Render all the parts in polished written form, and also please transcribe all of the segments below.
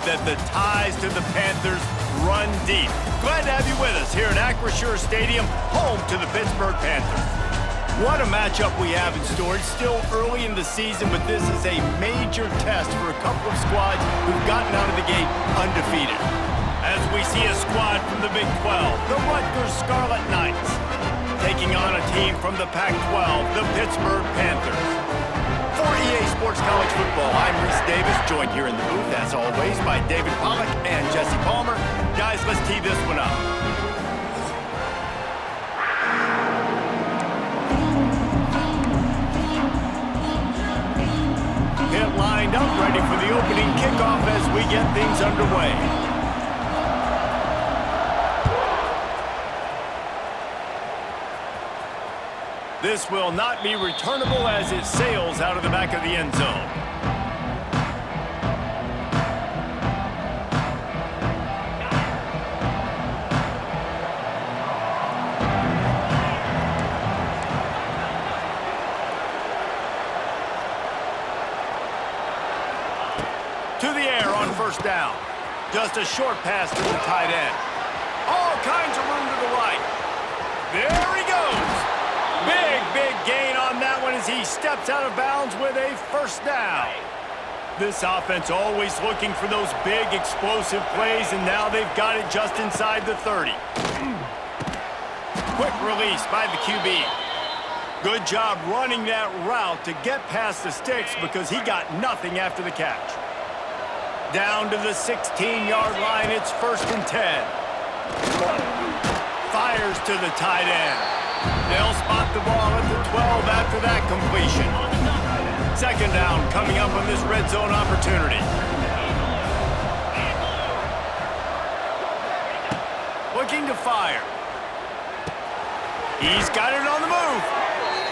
that the ties to the Panthers run deep. Glad to have you with us here at Acrisure Stadium, home to the Pittsburgh Panthers. What a matchup we have in store. It's still early in the season, but this is a major test for a couple of squads who've gotten out of the gate undefeated. As we see a squad from the Big 12, the Rutgers Scarlet Knights, taking on a team from the Pac-12, the Pittsburgh Panthers. For EA Sports College Football, I'm Reese Davis, joined here in the booth, as always, by David Pollack and Jesse Palmer. Guys, let's tee this one up. Pit lined up, ready for the opening kickoff as we get things underway. This will not be returnable as it sails out of the back of the end zone. To the air on first down. Just a short pass to the tight end. All kinds of room to the right. There he goes. Big gain on that one as he steps out of bounds with a first down. This offense always looking for those big explosive plays, and now they've got it just inside the 30. Quick release by the QB. Good job running that route to get past the sticks because he got nothing after the catch. Down to the 16-yard line, it's 1st and 10. Fires to the tight end. They'll spot the ball at the 12 after that completion. 2nd down coming up on this red zone opportunity. Looking to fire. He's got it on the move.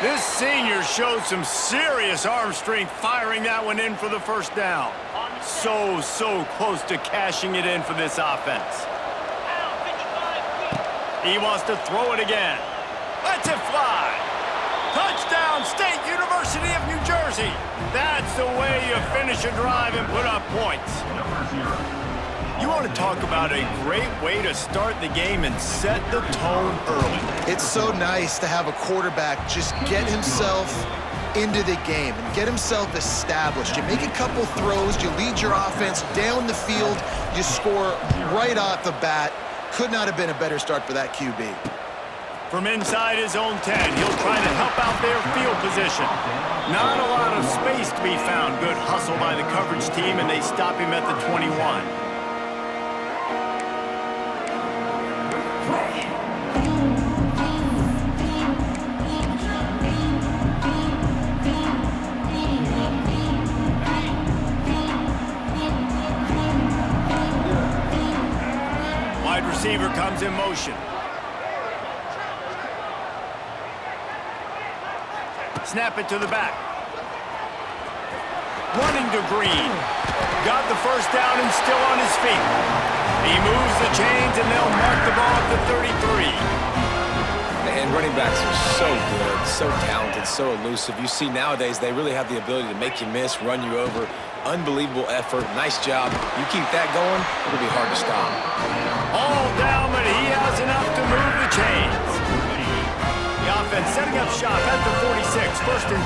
This senior showed some serious arm strength firing that one in for the first down. So close to cashing it in for this offense. He wants to throw it again. Lets it fly. Touchdown, State University of New Jersey. That's the way you finish a drive and put up points. You want to talk about a great way to start the game and set the tone early. It's so nice to have a quarterback just get himself into the game and get himself established. You make a couple throws, you lead your offense down the field, you score right off the bat. Could not have been a better start for that QB. From inside his own 10, he'll try to help out their field position. Not a lot of space to be found. Good hustle by the coverage team, and they stop him at the 21. Wide receiver comes in motion. Snap it to the back. Running to Green. Got the first down and still on his feet. He moves the chains and they'll mark the ball at the 33. And running backs are so good, so talented, so elusive. You see nowadays they really have the ability to make you miss, run you over. Unbelievable effort. Nice job. You keep that going, it'll be hard to stop. All down, but he has enough to move the chains. The offense setting up shop at the 46, 1st and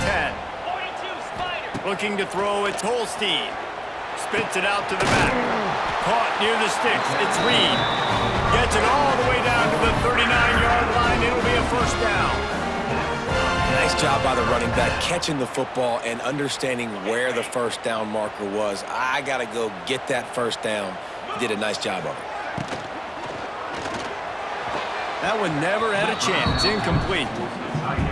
10. Looking to throw, it's Holstein. Spits it out to the back. Caught near the sticks, it's Reed. Gets it all the way down to the 39-yard line. It'll be a first down. Nice job by the running back, catching the football and understanding where the first down marker was. I got to go get that first down. He did a nice job of it. That one never had a chance. Incomplete.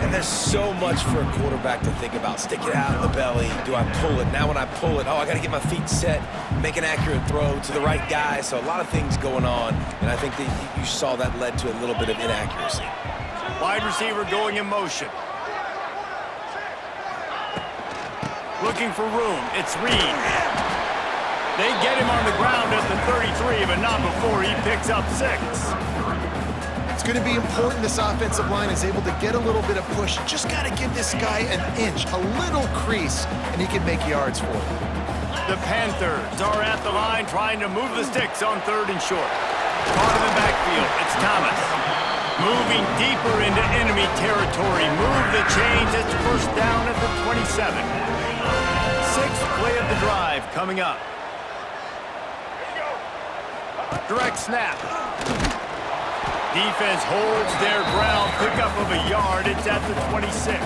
And there's so much for a quarterback to think about. Stick it out in the belly. Do I pull it? Now when I pull it, I got to get my feet set, make an accurate throw to the right guy. So a lot of things going on, and I think that you saw that led to a little bit of inaccuracy. Wide receiver going in motion. Looking for room. It's Reed. They get him on the ground at the 33, but not before he picks up 6. It's going to be important this offensive line is able to get a little bit of push. Just got to give this guy an inch, a little crease, and he can make yards for it. The Panthers are at the line trying to move the sticks on 3rd and short. Caught in the backfield. It's Thomas. Moving deeper into enemy territory. Move the chains. It's 1st down at the 27. 6th play of the drive coming up. Direct snap. Defense holds their ground. Pickup of a yard. It's at the 26.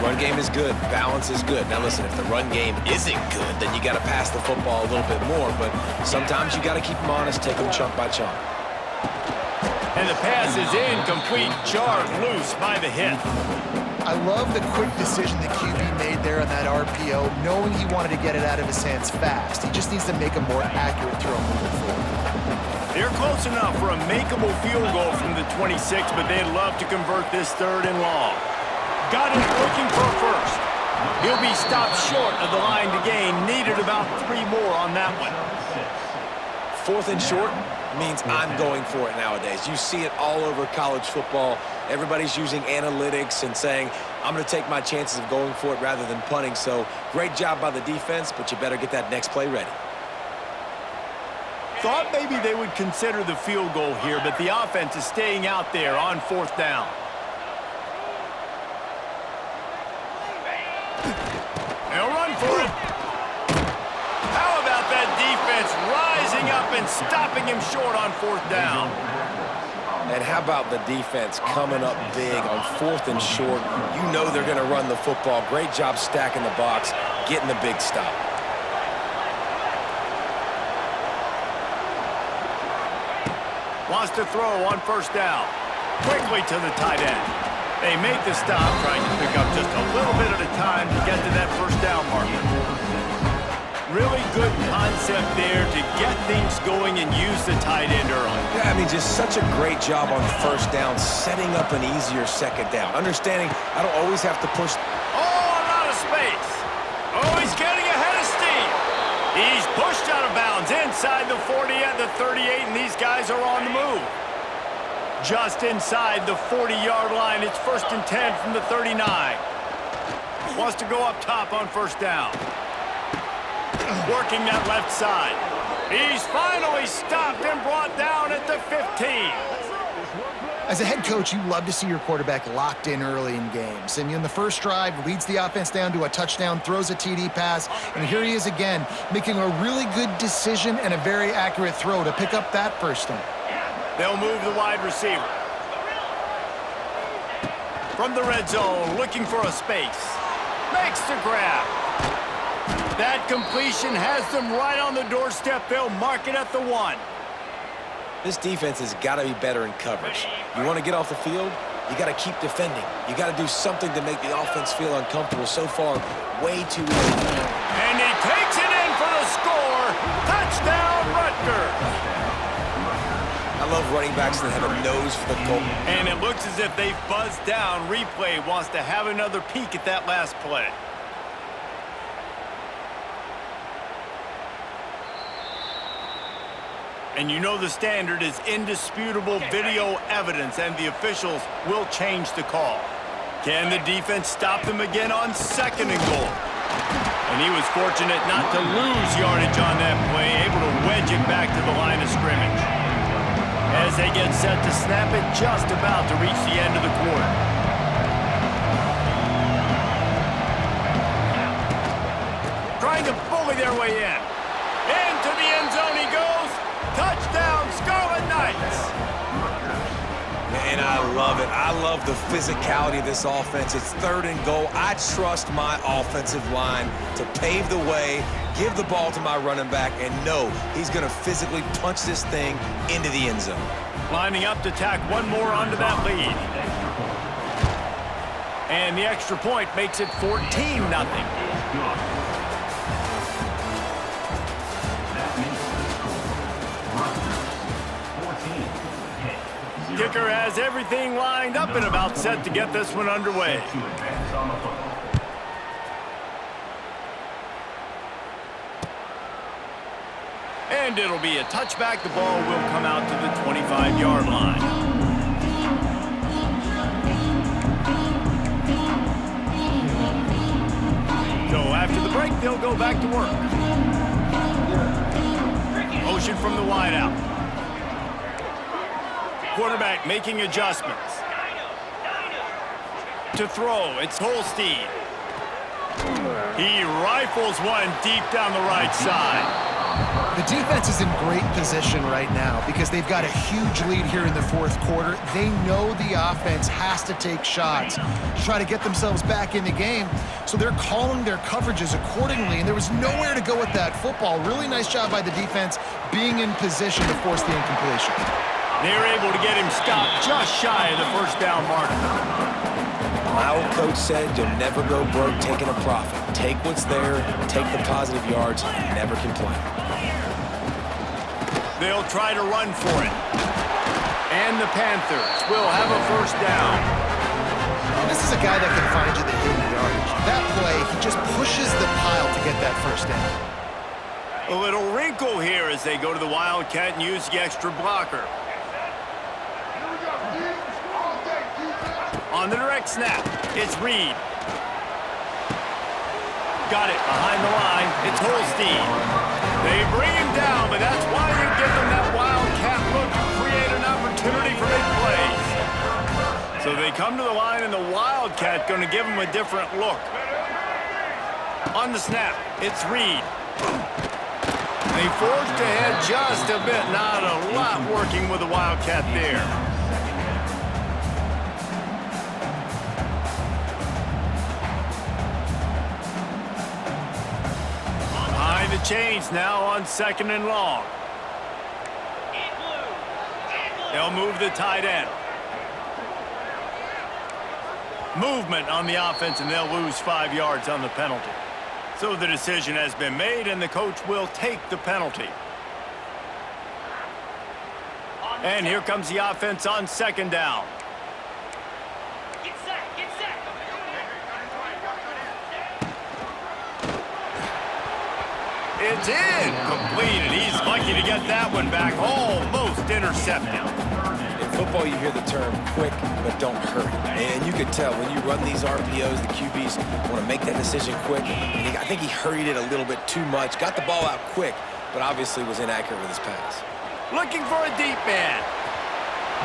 Run game is good. Balance is good. Now listen, if the run game isn't good, then you got to pass the football a little bit more. But sometimes you got to keep them honest, take them chunk by chunk. And the pass is incomplete. Jarred loose by the hit. I love the quick decision the QB made there on that RPO, knowing he wanted to get it out of his hands fast. He just needs to make a more accurate throw moving forward. They're close enough for a makeable field goal from the 26, but they'd love to convert this 3rd and long. Got it looking for a first. He'll be stopped short of the line to gain. Needed about 3 more on that one. 4th and short means I'm going for it nowadays. You see it all over college football. Everybody's using analytics and saying, I'm going to take my chances of going for it rather than punting. So great job by the defense, but you better get that next play ready. Thought maybe they would consider the field goal here, but the offense is staying out there on 4th down. They'll run for it. How about that defense rising up and stopping him short on 4th down? And how about the defense coming up big on 4th and short? You know they're going to run the football. Great job stacking the box, getting the big stop. Wants to throw on 1st down. Quickly to the tight end. They make the stop, trying to pick up just a little bit at a time to get to that 1st down marker. Really good concept there to get things going and use the tight end early. Yeah, I mean, just such a great job on 1st down, setting up an easier 2nd down. Understanding I don't always have to push. Oh, a lot of space. Oh, he's getting ahead of steam. He's pushed out of bounds inside the 40 at the 38, and these guys are on the move. Just inside the 40-yard line. It's 1st and 10 from the 39. Wants to go up top on 1st down. Working that left side. He's finally stopped and brought down at the 15. As a head coach, you love to see your quarterback locked in early in games. And in the first drive, leads the offense down to a touchdown, throws a TD pass, and here he is again, making a really good decision and a very accurate throw to pick up that 1st down. They'll move the wide receiver. From the red zone, looking for a space. Makes the grab. That completion has them right on the doorstep. They'll mark it at the 1. This defense has got to be better in coverage. You want to get off the field, you got to keep defending. You got to do something to make the offense feel uncomfortable. So far, way too easy. And he takes it in for the score. Touchdown, Rutgers. I love running backs that have a nose for the goal. And it looks as if they've buzzed down. Replay wants to have another peek at that last play. And you know the standard is indisputable video evidence, and the officials will change the call. Can the defense stop them again on 2nd and goal? And he was fortunate not to lose yardage on that play, able to wedge it back to the line of scrimmage. As they get set to snap it, just about to reach the end of the quarter. Trying to bully their way in. Into the end zone he goes. Touchdown, Scarlet Knights. And I love it. I love the physicality of this offense. It's 3rd and goal. I trust my offensive line to pave the way, give the ball to my running back, and know he's going to physically punch this thing into the end zone. Lining up to tack one more onto that lead. And the extra point makes it 14-0. Kicker has everything lined up and about set to get this one underway. And it'll be a touchback. The ball will come out to the 25-yard line. So after the break, they'll go back to work. Motion from the wideout. Quarterback making adjustments. To throw, it's Holstein. He rifles one deep down the right side. The defense is in great position right now because they've got a huge lead here in the fourth quarter. They know the offense has to take shots to try to get themselves back in the game, so they're calling their coverages accordingly, and there was nowhere to go with that football. Really nice job by the defense being in position to force the incompletion. They were able to get him stopped just shy of the first down mark. My old coach said you'll never go broke taking a profit. Take what's there, take the positive yards, and never complain. They'll try to run for it. And the Panthers will have a first down. And this is a guy that can find you the hidden yardage. That play, he just pushes the pile to get that first down. A little wrinkle here as they go to the Wildcat and use the extra blocker. On the direct snap, it's Reed. Got it behind the line. It's Holstein. They bring him down, but that's why you give them that Wildcat look to create an opportunity for big plays. So they come to the line, and the Wildcat going to give them a different look. On the snap, it's Reed. They forged ahead just a bit. Not a lot working with the Wildcat there. The chains now on 2nd and long. They'll move the tight end. Movement on the offense, and they'll lose 5 yards on the penalty. So the decision has been made, and the coach will take the penalty. And here comes the offense on 2nd down. It's in. Completed. He's lucky to get that one back. Almost intercepted. In football, you hear the term quick, but don't hurry. And you can tell when you run these RPOs, the QBs want to make that decision quick. And I think he hurried it a little bit too much. Got the ball out quick, but obviously was inaccurate with his pass. Looking for a deep man.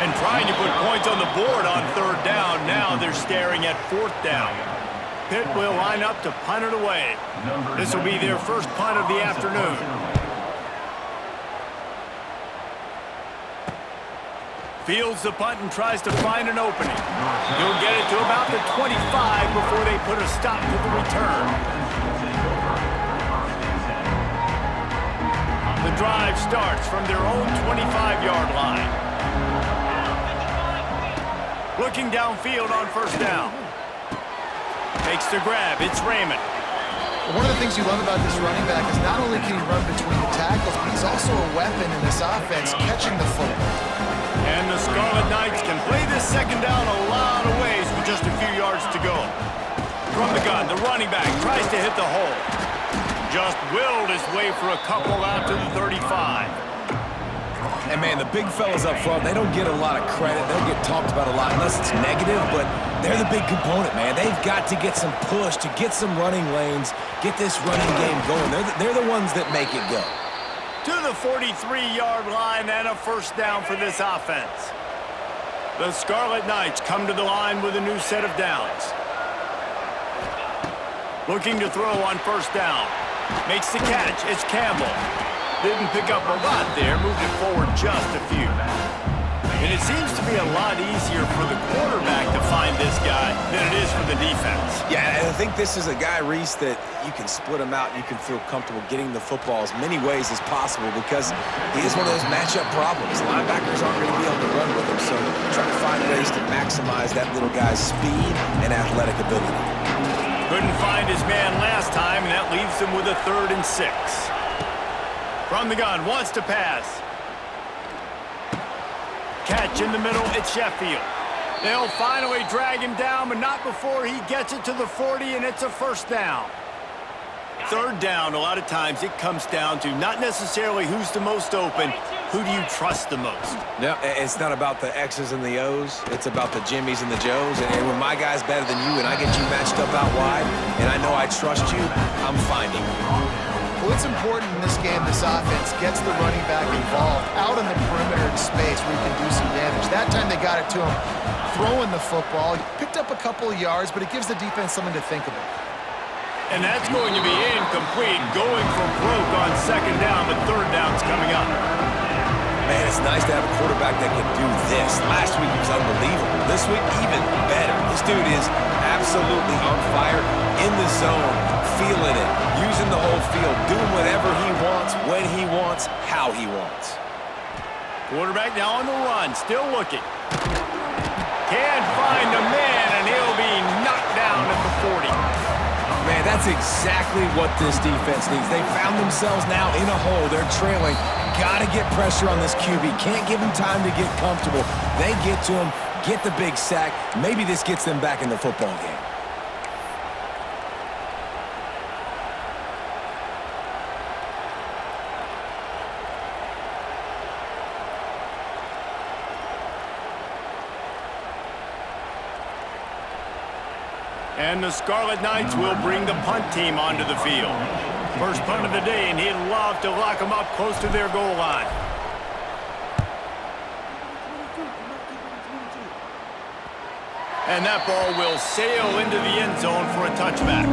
And trying to put points on the board on 3rd down. Now they're staring at 4th down. Pitt will line up to punt it away. This will be their first punt of the afternoon. Fields the punt and tries to find an opening. He'll get it to about the 25 before they put a stop to the return. The drive starts from their own 25-yard line. Looking downfield on 1st down. Makes the grab. It's Raymond. One of the things you love about this running back is not only can he run between the tackles, but he's also a weapon in this offense, catching the football. And the Scarlet Knights can play this 2nd down a lot of ways with just a few yards to go. From the gun, the running back tries to hit the hole. Just willed his way for a couple out to the 35. And, man, the big fellas up front, they don't get a lot of credit. They don't get talked about a lot unless it's negative, but they're the big component, man. They've got to get some push, to get some running lanes, get this running game going. They're the ones that make it go. To the 43-yard line and a 1st down for this offense. The Scarlet Knights come to the line with a new set of downs. Looking to throw on 1st down. Makes the catch. It's Campbell. Didn't pick up a lot there, moved it forward just a few. And it seems to be a lot easier for the quarterback to find this guy than it is for the defense. Yeah, and I think this is a guy, Reese, that you can split him out. You can feel comfortable getting the football as many ways as possible because he is one of those matchup problems. Linebackers aren't going to be able to run with him, so try to find ways to maximize that little guy's speed and athletic ability. Couldn't find his man last time, and that leaves him with a 3rd and 6. From the gun, wants to pass. Catch in the middle, it's Sheffield. They'll finally drag him down, but not before he gets it to the 40, and it's a 1st down. third down, a lot of times it comes down to not necessarily who's the most open, who do you trust the most? No, it's not about the X's and the O's. It's about the Jimmys and the Joes. And when my guy's better than you and I get you matched up out wide and I know I trust you, I'm finding you. Well, it's important in this game, this offense gets the running back involved out on the perimeter in space where he can do some damage. That time they got it to him throwing the football. He picked up a couple of yards, but it gives the defense something to think about. And that's going to be incomplete, going for broke on second down, but third down's coming up. Man, it's nice to have a quarterback that can do this. Last week he was unbelievable. This week, even better. This dude is absolutely on fire, in the zone, feeling it, using the whole field, doing whatever he wants, when he wants, how he wants. Quarterback now on the run, still looking. Can't find a man, and he'll be knocked down at the 40. Man, that's exactly what this defense needs. They found themselves now in a hole. They're trailing. Got to get pressure on this QB. Can't give him time to get comfortable. They get to him, get the big sack. Maybe this gets them back in the football game. And the Scarlet Knights will bring the punt team onto the field. First punt of the day, and he'd love to lock them up close to their goal line. And that ball will sail into the end zone for a touchback.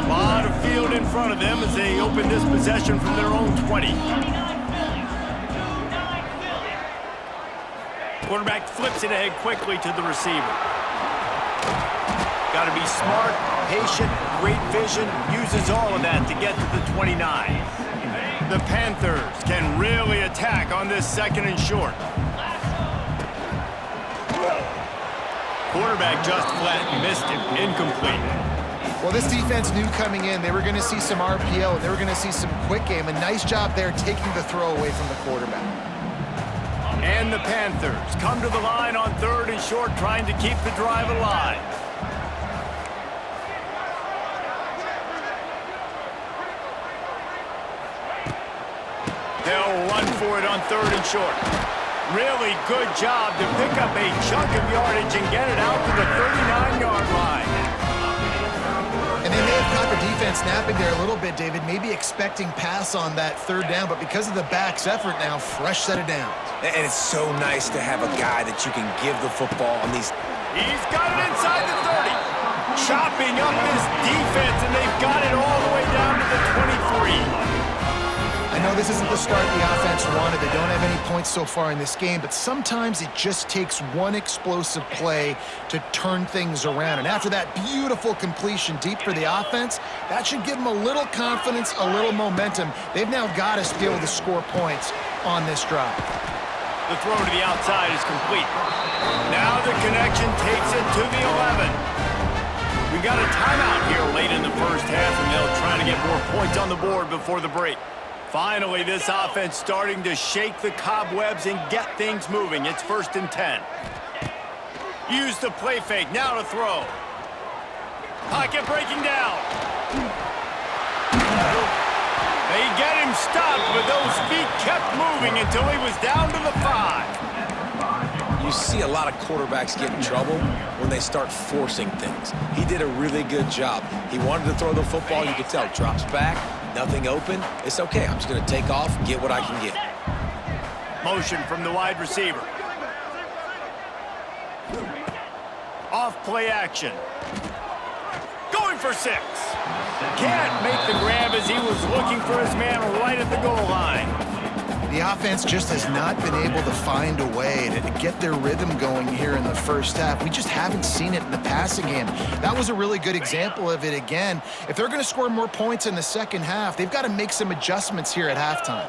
A lot of field in front of them as they open this possession from their own 20. Quarterback flips it ahead quickly to the receiver. Got to be smart, patient, great vision, uses all of that to get to the 29. The Panthers can really attack on this second and short. Quarterback just flat missed him, incomplete. Well, this defense knew coming in they were going to see some RPO, they were going to see some quick game. A nice job there taking the throw away from the quarterback. And the Panthers come to the line on third and short, trying to keep the drive alive. They'll run for it on third and short. Really good job to pick up a chunk of yardage and get it out to the 39-yard line. And they may have caught the defense napping there a little bit, David, maybe expecting pass on that third down, but because of the back's effort now, fresh set of downs. And it's so nice to have a guy that you can give the football on these. He's got it inside the 30. Chopping up this defense, and they've got it all the way down to the 23. I know this isn't the start the offense wanted. They don't have any points so far in this game, but sometimes it just takes one explosive play to turn things around. And after that beautiful completion deep for the offense, that should give them a little confidence, a little momentum. They've now got to be able to score points on this drive. The throw to the outside is complete. Now the connection takes it to the 11. We got a timeout here late in the first half, and they'll try to get more points on the board before the break. Finally, this offense starting to shake the cobwebs and get things moving. It's 1st and 10. Use the play fake, now to throw. Pocket breaking down. They get him stopped, but those feet kept moving until he was down to the 5. You see a lot of quarterbacks get in trouble when they start forcing things. He did a really good job. He wanted to throw the football. You could tell. Drops back, nothing open. It's okay. I'm just going to take off, get what I can get. Motion from the wide receiver. Off play action. Going for 6. Can't make the grab as he was looking for his man right at the goal line. The offense just has not been able to find a way to get their rhythm going here in the first half. We just haven't seen it in the passing game. That was a really good example of it again. If they're going to score more points in the second half, they've got to make some adjustments here at halftime.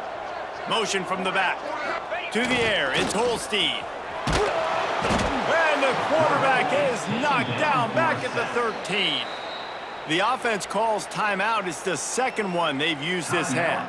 Motion from the back. To the air, it's Holstein. And the quarterback is knocked down back at the 13. The offense calls timeout. It's the second one they've used this half.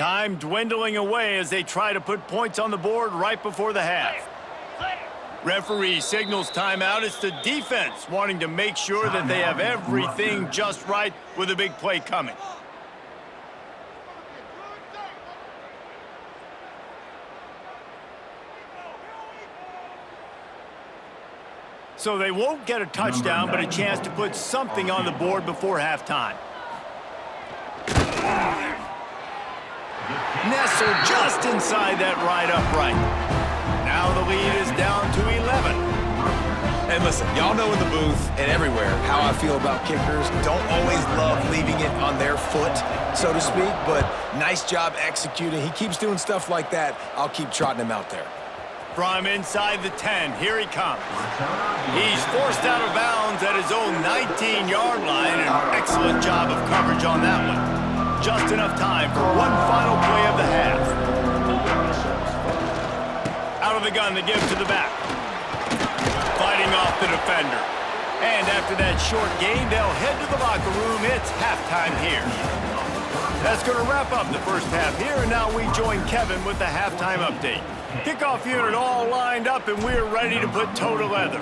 Time dwindling away as they try to put points on the board right before the half. Referee signals timeout. It's the defense wanting to make sure that they have everything just right with a big play coming. So they won't get a touchdown, but a chance to put something on the board before halftime. Nestled just inside that right upright. Now the lead is down to 11. And listen, y'all know in the booth and everywhere how I feel about kickers. Don't always love leaving it on their foot, so to speak, but nice job executing. He keeps doing stuff like that. I'll keep trotting him out there. From inside the 10, here he comes. He's forced out of bounds at his own 19-yard line. An excellent job of coverage on that one. Just enough time for one final play of the half. Out of the gun to give to the back. Fighting off the defender. And after that short gain, they'll head to the locker room. It's halftime here. That's going to wrap up the first half here, and now we join Kevin with the halftime update. Kickoff unit all lined up, and we're ready to put toe to leather.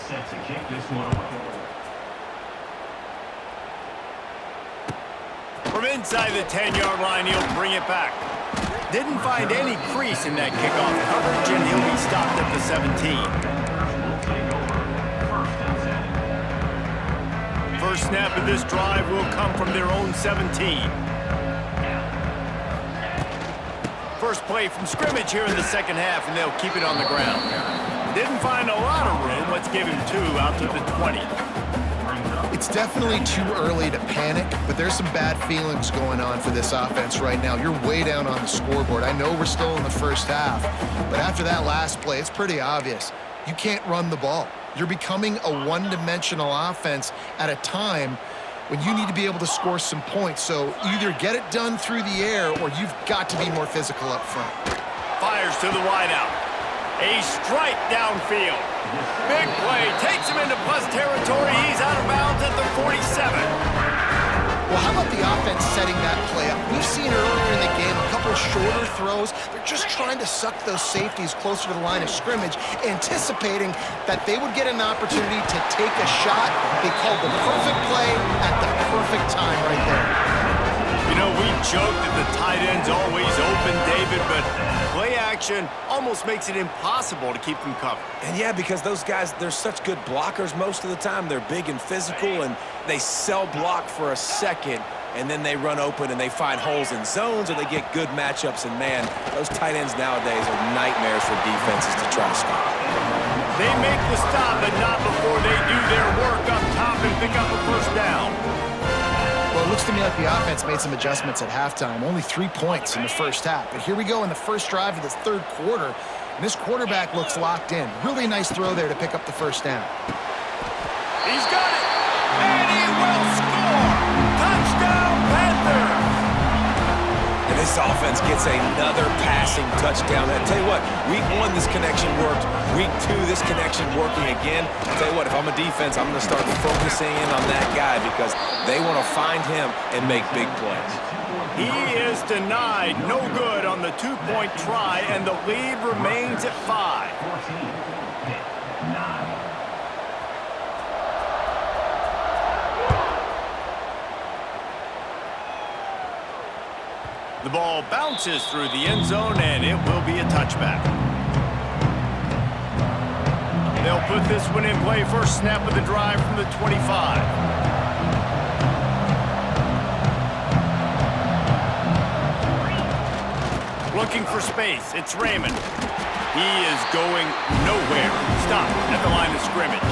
Set to kick this one away. From inside the 10-yard line, he'll bring it back. Didn't find any crease in that kickoff coverage, and he'll be stopped at the 17. First snap of this drive will come from their own 17. First play from scrimmage here in the second half, and they'll keep it on the ground. Didn't find a lot of room. Let's give him 2 out to the 20. It's definitely too early to panic, but there's some bad feelings going on for this offense right now. You're way down on the scoreboard. I know we're still in the first half, but after that last play, it's pretty obvious. You can't run the ball. You're becoming a one-dimensional offense at a time when you need to be able to score some points. So either get it done through the air or you've got to be more physical up front. Fires to the wideout. A strike downfield. Big play. Takes him into plus territory. He's out of bounds at the 47. Well, how about the offense setting that play up? We've seen earlier in the game a couple of shorter throws. They're just trying to suck those safeties closer to the line of scrimmage, anticipating that they would get an opportunity to take a shot. They called the perfect play at the perfect time right there. You know, we joke that the tight end's always open, David, but play action almost makes it impossible to keep them covered. And yeah, because those guys, they're such good blockers most of the time. They're big and physical, and they cell block for a second, and then they run open and they find holes in zones, or they get good matchups. And man, those tight ends nowadays are nightmares for defenses to try to stop. They make the stop, but not before they do their work up top and pick up a first down. Well, it looks to me like the offense made some adjustments at halftime. Only 3 points in the first half. But here we go in the first drive of the third quarter. And this quarterback looks locked in. Really nice throw there to pick up the first down. He's got it, and he will score! Touchdown, Panthers! And this offense gets another passing touchdown. I tell you what, week 1, this connection worked. Week 2, this connection working again. I tell you what, if I'm a defense, I'm going to start focusing in on that guy because they want to find him and make big plays. He is denied. No good on the 2-point try, and the lead remains at 5. 9. The ball bounces through the end zone, and it will be a touchback. They'll put this one in play. First snap of the drive from the 25. Looking for space. It's Raymond. He is going nowhere. Stop at the line of scrimmage.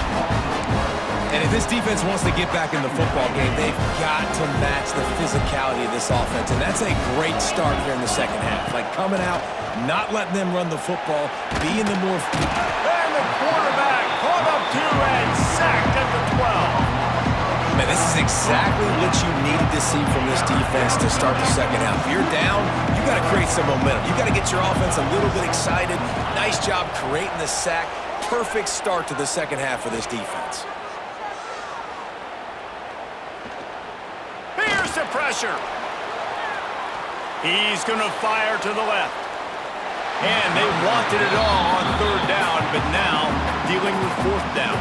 And if this defense wants to get back in the football game, they've got to match the physicality of this offense. And that's a great start here in the second half. Like coming out, not letting them run the football, being the more... And the quarterback caught up to and sacked at the 12. Man, this is exactly what you needed to see from this defense to start the second half. If you're down, you got to create some momentum. You got to get your offense a little bit excited. Nice job creating the sack. Perfect start to the second half for this defense. Here's the pressure. He's going to fire to the left. And they wanted it all on third down, but now dealing with fourth down.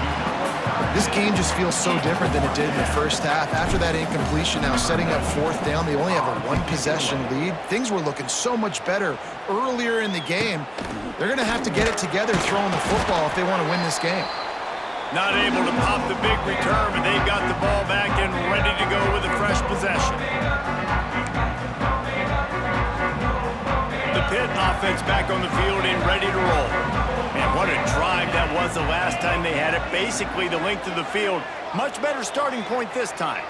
This game just feels so different than it did in the first half. After that incompletion, now setting up fourth down, they only have a one-possession lead. Things were looking so much better earlier in the game. They're going to have to get it together throwing the football if they want to win this game. Not able to pop the big return, but they've got the ball back and ready to go with a fresh possession. The Pitt offense back on the field and ready to roll. And what a drive that was the last time they had it. Basically the length of the field. Much better starting point this time.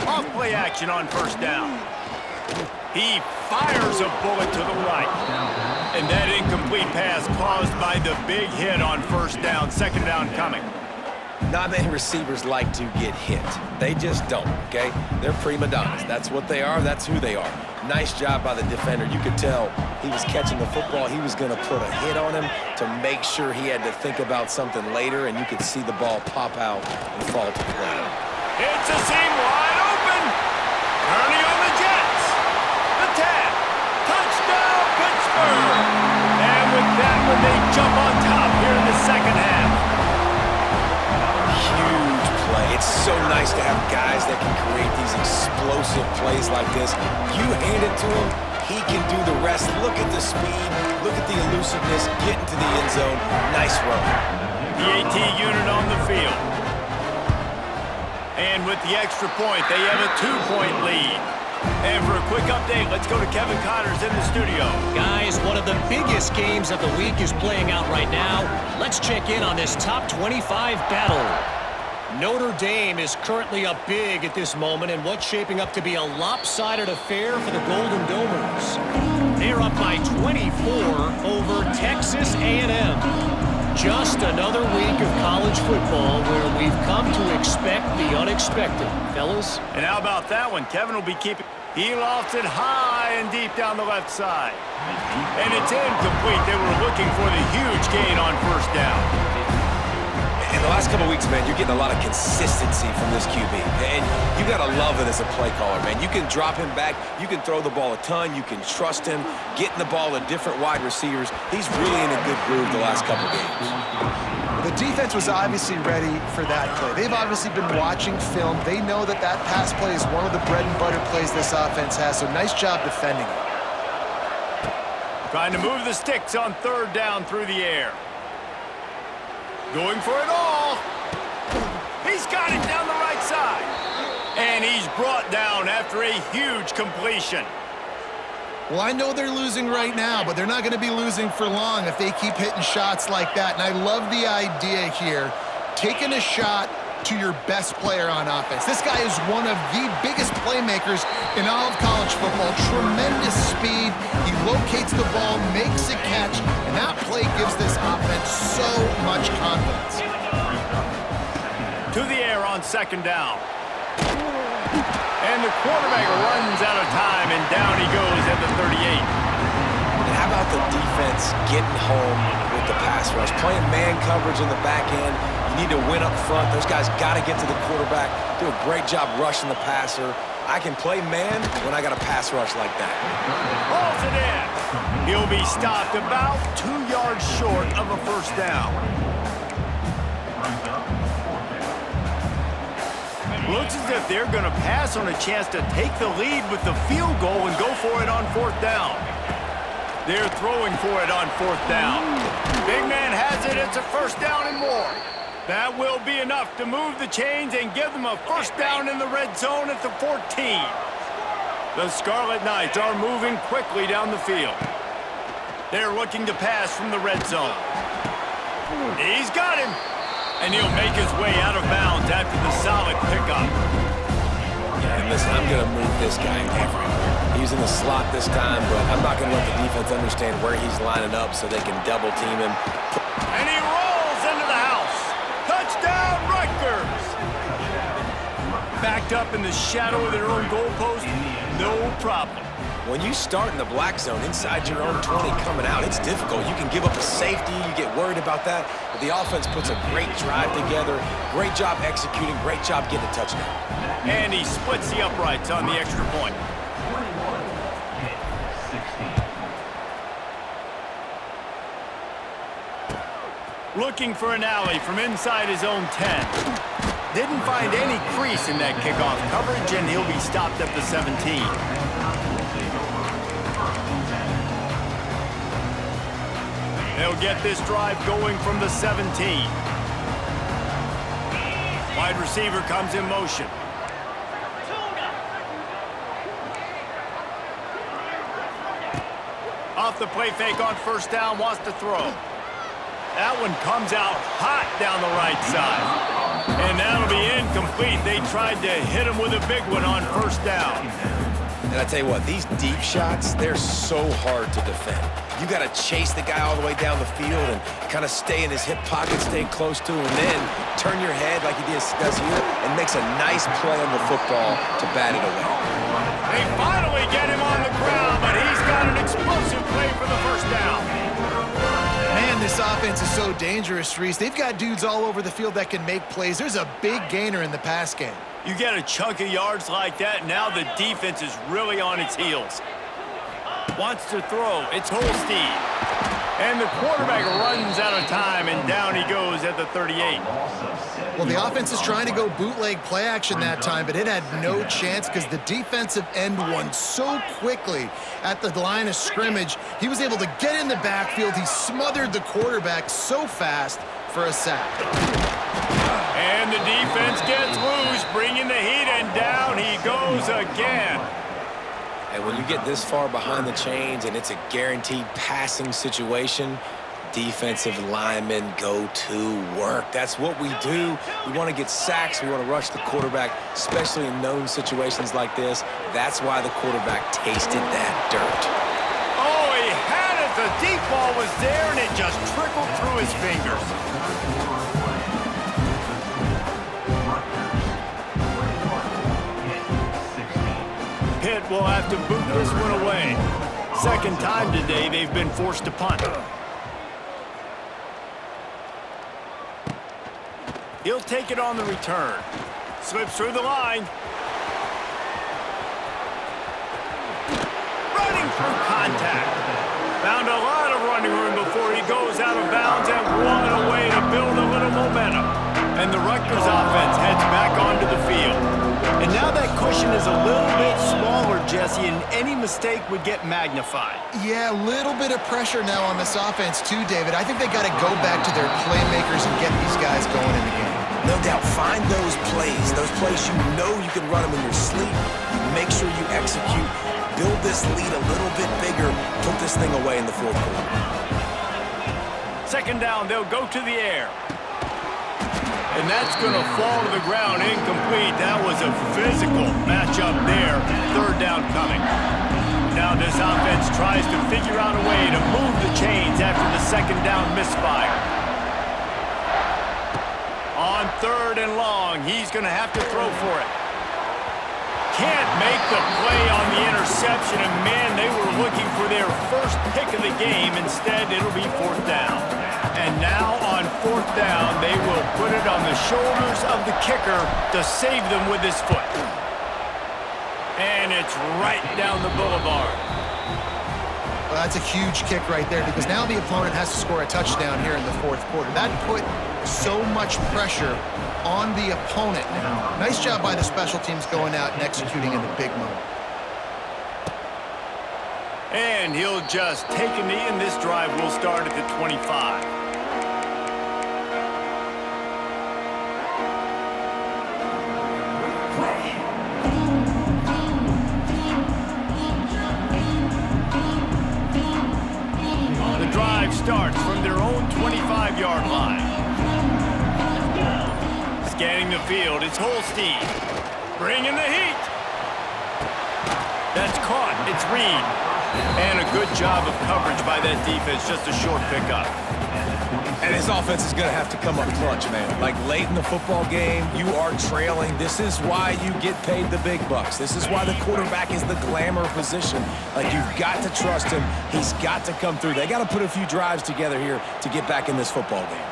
Off play action on first down. He fires a bullet to the right. And that incomplete pass caused by the big hit on first down. Second down coming. Not many receivers like to get hit. They just don't, okay? They're prima donnas. That's what they are. That's who they are. Nice job by the defender. You could tell he was catching the football. He was going to put a hit on him to make sure he had to think about something later, and you could see the ball pop out and fall to the ground. It's a seam wide open. Turning on the Jets. The tap. Touchdown, Pittsburgh. And with that one, they jump on top here in the second half. Huge play. It's so nice to have guys that can create these explosive plays like this. You hand it to him, he can do the rest. Look at the speed. Look at the elusiveness. Get into the end zone. Nice run. The AT unit on the field. And with the extra point, they have a 2-point lead. And for a quick update, let's go to Kevin Connors in the studio. Guys, one of the biggest games of the week is playing out right now. Let's check in on this top 25 battle. Notre Dame is currently up big at this moment in what's shaping up to be a lopsided affair for the Golden Domers. They're up by 24 over Texas A&M. Just another week of college football where we've come to expect the unexpected, fellas. And how about that one? Kevin will be keeping. He lofts it high and deep down the left side. And it's incomplete. They were looking for the huge gain on first down. In the last couple of weeks, man, you're getting a lot of consistency from this QB. And you got to love it as a play caller, man. You can drop him back. You can throw the ball a ton. You can trust him. Getting the ball to different wide receivers. He's really in a good groove the last couple of games. The defense was obviously ready for that play. They've obviously been watching film. They know that that pass play is one of the bread and butter plays this offense has, so nice job defending it. Trying to move the sticks on third down through the air. Going for it all. He's got it down the right side. And he's brought down after a huge completion. Well, I know they're losing right now, but they're not going to be losing for long if they keep hitting shots like that. And I love the idea here, taking a shot to your best player on offense. This guy is one of the biggest playmakers in all of college football. Tremendous speed. He locates the ball, makes a catch, and that play gives this offense so much confidence. To the air on second down. And the quarterback runs out of time, and down he goes at the 38. And how about the defense getting home with the pass rush? Playing man coverage in the back end. You need to win up front. Those guys got to get to the quarterback. Do a great job rushing the passer. I can play man when I got a pass rush like that. Hauls it in. He'll be stopped about 2 yards short of a first down. Looks as if they're going to pass on a chance to take the lead with the field goal and go for it on fourth down. They're throwing for it on fourth down. Big man has it. It's a first down and more. That will be enough to move the chains and give them a first down in the red zone at the 14. The Scarlet Knights are moving quickly down the field. They're looking to pass from the red zone. He's got him. And he'll make his way out of bounds after the solid pickup. Yeah, and listen, I'm going to move this guy everywhere. He's in the slot this time, but I'm not going to let the defense understand where he's lining up so they can double team him. And he rolls into the house. Touchdown, Rutgers! Backed up in the shadow of their own goalpost, no problem. When you start in the black zone inside your own 20 coming out, it's difficult. You can give up a safety. You get worried about that. But the offense puts a great drive together. Great job executing. Great job getting a touchdown. And he splits the uprights on the extra point. Looking for an alley from inside his own 10. Didn't find any crease in that kickoff coverage, and he'll be stopped at the 17. They'll get this drive going from the 17. Wide receiver comes in motion. Off the play fake on first down, wants to throw. That one comes out hot down the right side. And that'll be incomplete. They tried to hit him with a big one on first down. And I tell you what, these deep shots, they're so hard to defend. You got to chase the guy all the way down the field and kind of stay in his hip pocket, stay close to him, and then turn your head like he does here and makes a nice play on the football to bat it away. They finally get him on the ground, but he's got an explosive play for the first down. Man, this offense is so dangerous, Reese. They've got dudes all over the field that can make plays. There's a big gainer in the pass game. You get a chunk of yards like that, now the defense is really on its heels. Wants to throw. It's Holstein. And the quarterback runs out of time, and down he goes at the 38. Well, the offense is trying to go bootleg play action that time, but it had no chance because the defensive end won so quickly at the line of scrimmage. He was able to get in the backfield. He smothered the quarterback so fast for a sack. And the defense gets loose, bringing the heat, and down he goes again. And when you get this far behind the chains and it's a guaranteed passing situation, defensive linemen go to work. That's what we do. We want to get sacks. We want to rush the quarterback, especially in known situations like this. That's why the quarterback tasted that dirt. Oh, he had it. The deep ball was there, and it just trickled through his fingers. Pitt will have to boot this one away. Second time today they've been forced to punt. He'll take it on the return. Slips through the line. Running through contact. Found a lot of running room before he goes out of bounds and one away to build a little momentum. And the Rutgers offense heads back onto the field. And now that cushion is a little bit smaller, Jesse, and any mistake would get magnified. Yeah, a little bit of pressure now on this offense too, David. I think they got to go back to their playmakers and get these guys going in the game. No doubt, find those plays you know you can run them in your sleep. You make sure you execute, build this lead a little bit bigger, put this thing away in the fourth quarter. Second down, they'll go to the air. And that's going to fall to the ground incomplete. That was a physical matchup there. Third down coming. Now this offense tries to figure out a way to move the chains after the second down misfire. On third and long, he's going to have to throw for it. Can't make the play on the interception, and man, they were looking for their first pick of the game. Instead, it'll be fourth down. And now on fourth down, they will put it on the shoulders of the kicker to save them with his foot. And it's right down the boulevard. Well, that's a huge kick right there because now the opponent has to score a touchdown here in the fourth quarter. That put so much pressure on the opponent now. Nice job by the special teams going out and executing in the big moment. And he'll just take a knee, and this drive will start at the 25. The drive starts from their own 25-yard line. Scanning the field, it's Holstein. Bringing the heat. That's caught. It's Reed. And a good job of coverage by that defense. Just a short pickup. And his offense is going to have to come up clutch, man. Like late in the football game, you are trailing. This is why you get paid the big bucks. This is why the quarterback is the glamour position. Like, you've got to trust him. He's got to come through. They got to put a few drives together here to get back in this football game.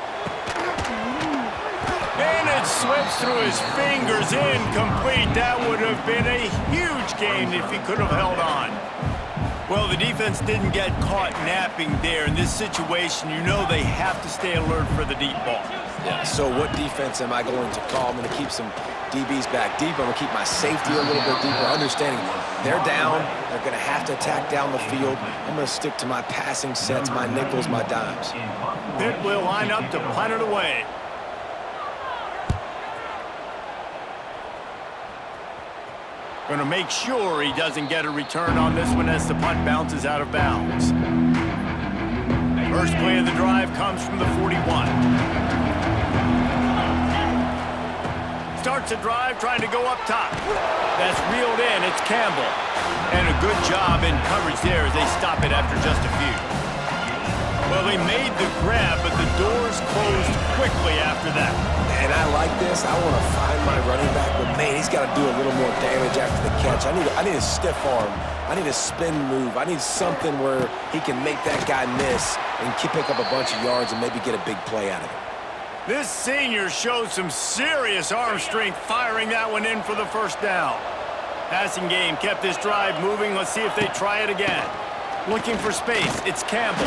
And it slips through his fingers, incomplete. That would have been a huge gain if he could have held on. Well, the defense didn't get caught napping there. In this situation, you know they have to stay alert for the deep ball. Yeah, so what defense am I going to call? I'm going to keep some DBs back deeper. I'm going to keep my safety a little bit deeper, understanding they're down. They're going to have to attack down the field. I'm going to stick to my passing sets, my nickels, my dimes. Pitt will line up to punt it away. Going to make sure he doesn't get a return on this one as the punt bounces out of bounds. First play of the drive comes from the 41. Starts a drive trying to go up top. That's reeled in. It's Campbell. And a good job in coverage there as they stop it after just a few. Well, they made the grab, but the doors closed quickly after that. And I like this. I want to find my running back, but man, he's got to do a little more damage after the catch. I need a stiff arm. I need a spin move. I need something where he can make that guy miss and pick up a bunch of yards and maybe get a big play out of it. This senior showed some serious arm strength firing that one in for the first down. Passing game kept this drive moving. Let's see if they try it again. Looking for space. It's Campbell.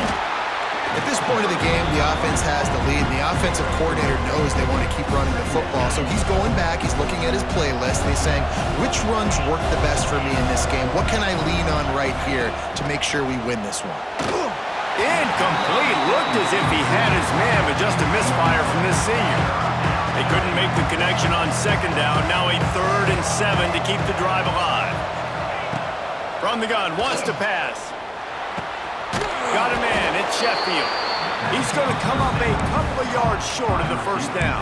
At this point of the game, the offense has the lead, and the offensive coordinator knows they want to keep running the football. So he's going back, he's looking at his playlist, and he's saying, which runs work the best for me in this game? What can I lean on right here to make sure we win this one? Incomplete. Looked as if he had his man, but just a misfire from this senior. They couldn't make the connection on second down. Now a 3rd and 7 to keep the drive alive. From the gun, wants to pass. Got a man, it's Sheffield. He's going to come up a couple of yards short of the first down.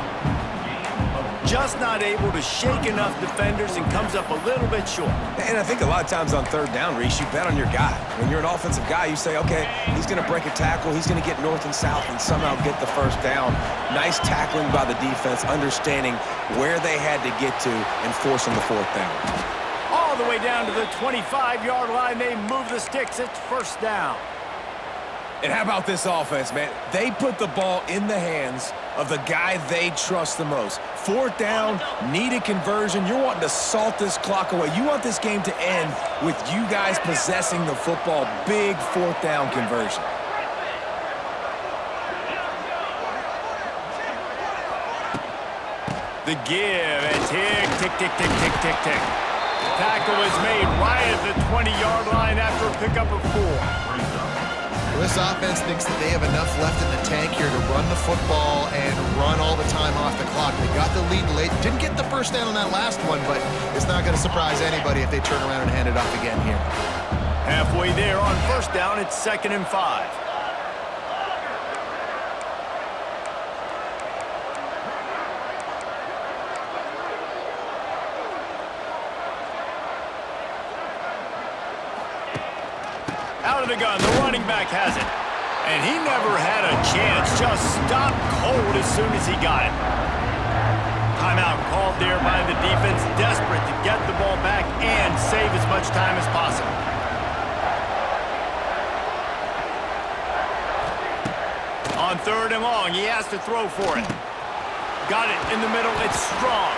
Just not able to shake enough defenders and comes up a little bit short. And I think a lot of times on third down, Reese, you bet on your guy. When you're an offensive guy, you say, okay, he's going to break a tackle, he's going to get north and south and somehow get the first down. Nice tackling by the defense, understanding where they had to get to and forcing the 4th down. All the way down to the 25-yard line, they move the sticks, it's first down. And how about this offense, man? They put the ball in the hands of the guy they trust the most. 4th down, need a conversion. You're wanting to salt this clock away. You want this game to end with you guys possessing the football. Big 4th down conversion. The give, and tick, tick, tick, tick, tick, tick, tick. Tackle is made right at the 20-yard line after a pickup of 4. Well, this offense thinks that they have enough left in the tank here to run the football and run all the time off the clock. They got the lead late. Didn't get the first down on that last one, but it's not going to surprise anybody if they turn around and hand it off again here. Halfway there on first down, it's 2nd and 5. Out of the gun, the running back has it. And he never had a chance, just stopped cold as soon as he got it. Timeout called there by the defense, desperate to get the ball back and save as much time as possible. On 3rd and long, he has to throw for it. Got it in the middle, it's strong.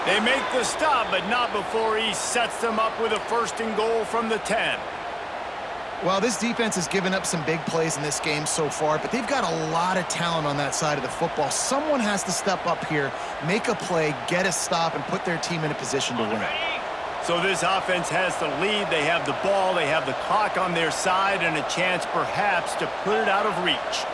They make the stop, but not before he sets them up with a 1st and goal from the 10. Well, this defense has given up some big plays in this game so far, but they've got a lot of talent on that side of the football. Someone has to step up here, make a play, get a stop, and put their team in a position to win. So this offense has the lead. They have the ball, they have the clock on their side, and a chance perhaps to put it out of reach.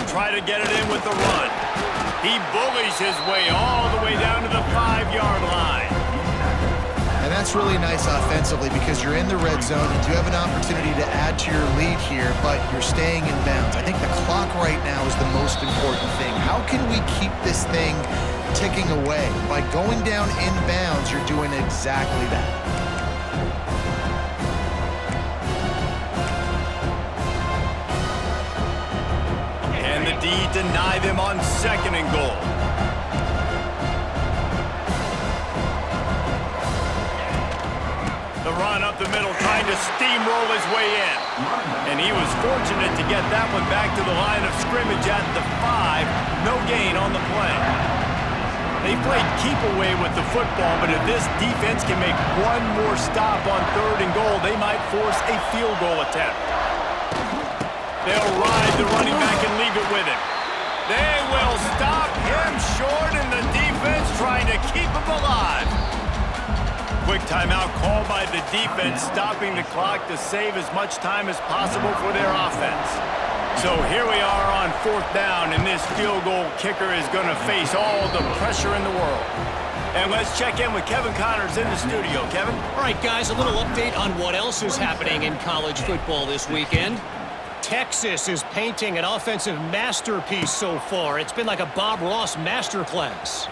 Try to get it in with the run. He bullies his way all the way down to the 5-yard line. And that's really nice offensively because you're in the red zone. You do have an opportunity to add to your lead here, but you're staying in bounds. I think the clock right now is the most important thing. How can we keep this thing ticking away? By going down in bounds, you're doing exactly that. D deny them on 2nd and goal. The run up the middle, trying to steamroll his way in. And he was fortunate to get that one back to the line of scrimmage at the 5. No gain on the play. They played keep away with the football, but if this defense can make one more stop on 3rd and goal, they might force a field goal attempt. They'll ride the running back and leave it with him. They will stop him short, and the defense trying to keep him alive. Quick timeout called by the defense, stopping the clock to save as much time as possible for their offense. So here we are on 4th down, and this field goal kicker is going to face all the pressure in the world. And let's check in with Kevin Connors in the studio. Kevin? All right, guys, a little update on what else is happening in college football this weekend. Texas is painting an offensive masterpiece so far. It's been like a Bob Ross masterclass.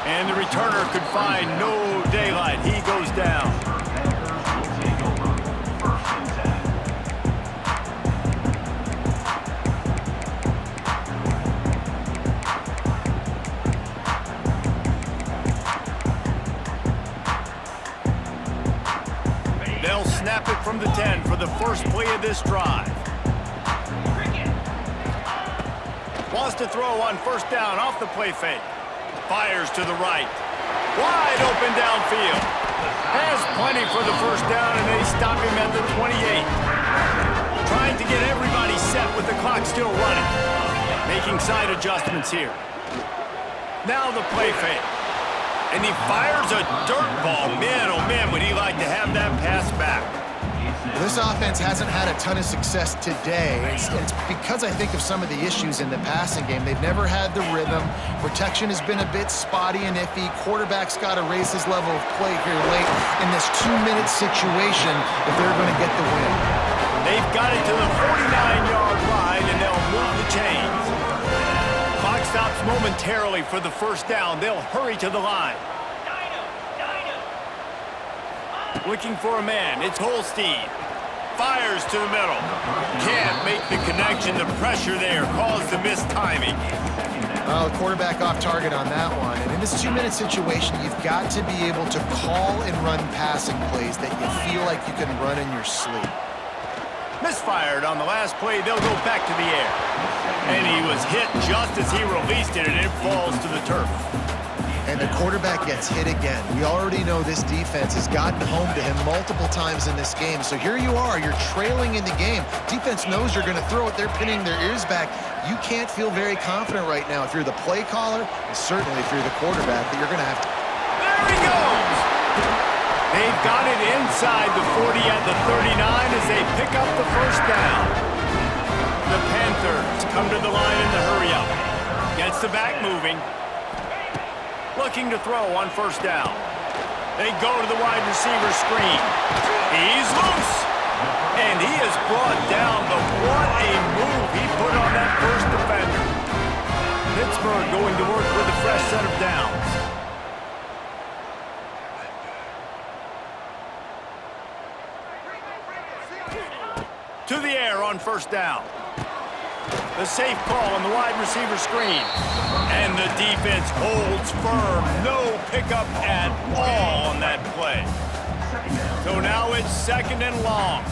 And the returner could find no daylight. He goes down. They'll snap it from the 10 for the first play of this drive. Wants to throw on 1st down off the play fake. Fires to the right. Wide open downfield. Has plenty for the 1st down, and they stop him at the 28. Trying to get everybody set with the clock still running. Making side adjustments here. Now the play fake. And he fires a dirt ball. Man, oh man, would he like to have that pass back. Well, this offense hasn't had a ton of success today. It's because I think of some of the issues in the passing game. They've never had the rhythm. Protection has been a bit spotty and iffy. Quarterback's got to raise his level of play here late in this 2-minute situation if they're going to get the win. They've got it to the 49-yard line, and they'll move the chains. Clock stops momentarily for the 1st down. They'll hurry to the line. Looking for a man. It's Holstein. Fires to the middle. Can't make the connection. The pressure there caused the mistiming. Well, the quarterback off target on that one. And in this 2-minute situation, you've got to be able to call and run passing plays that you feel like you can run in your sleep. Misfired on the last play. They'll go back to the air. And he was hit just as he released it, and it falls to the turf. And the quarterback gets hit again. We already know this defense has gotten home to him multiple times in this game. So here you are, you're trailing in the game. Defense knows you're going to throw it. They're pinning their ears back. You can't feel very confident right now if you're the play caller, and certainly if you're the quarterback, that you're going to have to. There he goes! They've got it inside the 40 at the 39 as they pick up the 1st down. The Panthers come to the line in the hurry-up. Gets the back moving. Looking to throw on 1st down. They go to the wide receiver screen. He's loose. And he is brought down, but what a move he put on that 1st defender. Pittsburgh going to work with a fresh set of downs. To the air on 1st down. The safe call on the wide receiver screen. And the defense holds firm. No pickup at all on that play. So now it's 2nd and long.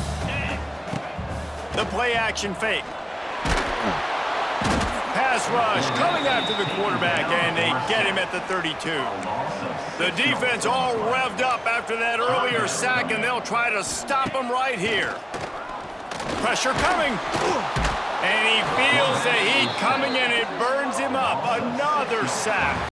The play action fake. Pass rush coming after the quarterback, and they get him at the 32. The defense all revved up after that earlier sack, and they'll try to stop him right here. Pressure coming. And he feels the heat coming, and it burns him up. Another sack.